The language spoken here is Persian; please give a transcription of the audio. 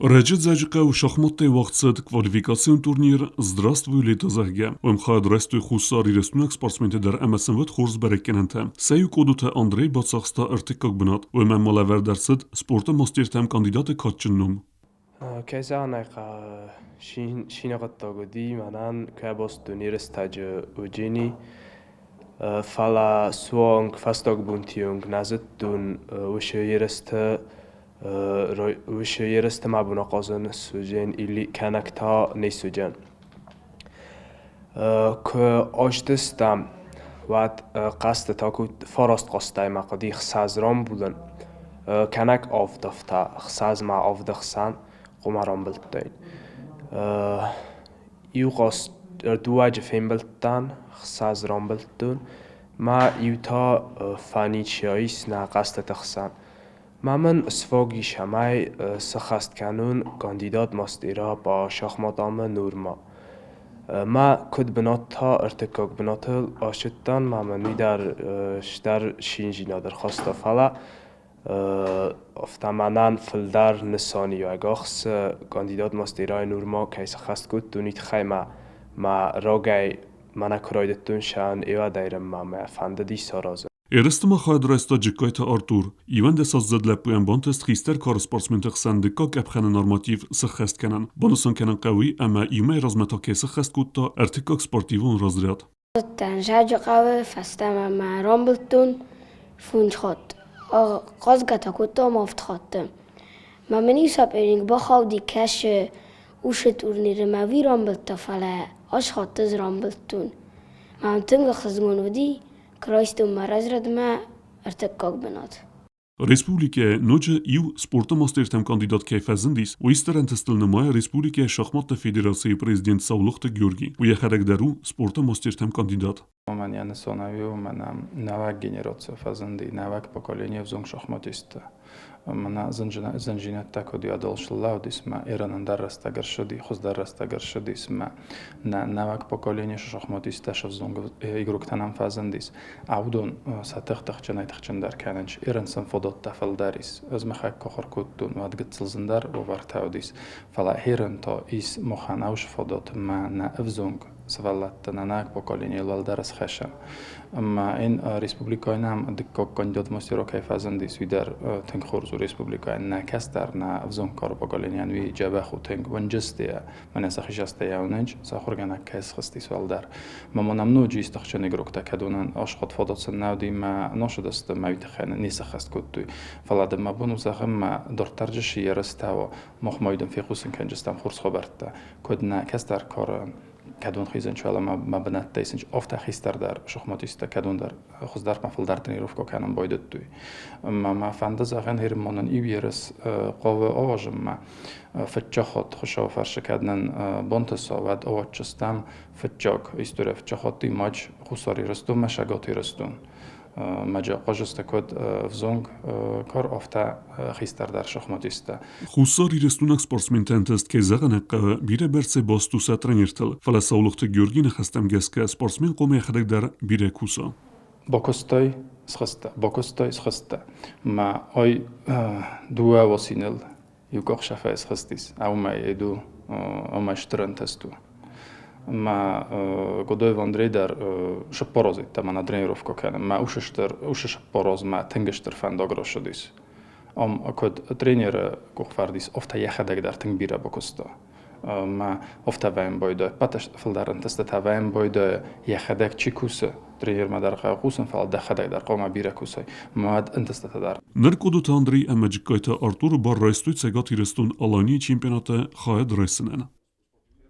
Речит Заджика у шахматной вахцет квалификацион турнир «Здравствуй, лето Захге». МХАД растуй хусар и рестунак спортсменты дар МСМВ хорс берекененте. Сею кодута Андрей Бацахста артикак бнат. Уймен малавер дарсет спорта мастертем кандидаты катчыннум. Кезанайка шинагаттагуди манан кабос турнир стадио уджини фала суонг фастог бунтиунг назыттун وشه yereste mabuna qazın sujen ili kanakta ne sujen که آجدستم و قصد تا که فراست قصدای مقدی خسازرام بودن کنک آفدافتا خساز ما آفدخسان قمران بلدین یو قصد دواج فیم بلدن خسازرام بلدن ما یو تا فانیچیاییس نا قصد تخسان من سفاگی شمای سخست کنون کاندیدات ماستیرا با شخماتام نورما ما کد بناتا ارتکاک بناتل آشتان من در شینجینا در خواست فلا افتمانان فلدر نسانی و اگاخس کاندیدات ماستیرای نورما که سخست کد دونیت خیمه ما راگای من کرایدتون شان ایوا دایرم ما فنددی سارازه Երստմա խայդրայստա ջկայթա Արտուր, իվեն դեսած զդլեպույն բոնտեստ խիստեր կար սպորտսմենտը խսանդիկա կապխանը նորմատիվ սխեստ կենան, բոնուսան կենան կավի əmə իմե ռազմետակե սխեստ կուտտա ərtikak սպորտիվուն ռազրյատ. Տանժաջ qavı fastama maram bultun funchot. Qazgata kutto maftkhattım. Mameni sapering baxavdi kash ushet urniri maviram bultta fala ashkhattız ram bultun. Mamtın xizgunudi Крайсту маразрадма артекак бенат. Республике ноче ив спорта мастертем кандидат кайфазындис, у истерентестил намая Республике шахматта федерации президент Саулухта Георги, у яхарагдару спорта мастертем кандидат. من یعنی سوناویو منم نوک گنراتسیا فازندی نوک поколение взонг шахматиста. من زنجینت تکودی ادالشلاو دیسم ایران در رستگار شدی خوز در رستگار شدی اسم نوک поколение شахماتیستا شفزونگ ایگروک تنم فازندیس. عودون ساتخ چنای تخچن در کننج ایران سنفودات تفل داریس. از مخک کخر کودون و دگتسل زندار و ورتاودیس. فلا ایران تا ایس مخانوش فودات ما نافزونگ. سوالات نناک поколение لالدارس خشم. اما این ریسپوبلیکای نام دکک کاندیدات مستیرو کیفازندی سویدر تنگ خورزو ریسپوبلیکای نکستر نه افزون کار поколение انوی جبه خو تنگ ونجستیه من سخیجسته یاونج سخورگانه کیس خستی سوالدار. ما نمنو جیست تخچنی گروک تکدونن آشخات فادات سنودی ما نشدست مویت خن نیس خست کدوی. فلاد ما بونو زخم ما دورترجشی یرستاو مخمایدن فی خوسن کنجستم خورس خبرت کد نکستر کار کدون خیزن شالا ما بنات تایسنج افت خیستر در شخماتیستا کدون در خوز در مفل در تنیروف که کنم باید دوی ما فنده زخن هر منن ایویرس قوه آواجم ما فتجاخت خوشا فرش کردن بانتسا و آواجستم فتجاک استوره فتجاختی ماج خساری رستون مشاگاتی رستون مجا قاجست کد vzong کار افتا خیستر در شخماتیستا. Խուսար իրստունակ սպորտսմենտեն տեստ կեզաղն aqqa bire berse bostusa trenertel. Fala Sauluhta Gheorghi nxastam geska sportsmen qomi xadek dar bire kusa. Bokostoy sxasta. Ma oy dua wasinel yukoq shafa sxastis. Au ma edu ma shtran testu. ما قدوی وندری در شپارازی تمنا درنیروف کنم ما اوش شپاراز ما تنگشتر فنداگر شدیس کد درنیر کوفردیس افتا یخدک در تنگ بیره بکستا ما افتا ویم بایده پاتش فلدارن تست تا ویم بایده یخدک چی کوسه درنیر ما در قوسن فل دخدک در قوم بیره کوسه ما انتست در نرکودو تاندری امجکایتا آرتور بار رایستوی سگاتی رستون آلانی چمپیونات خواهد رایسنن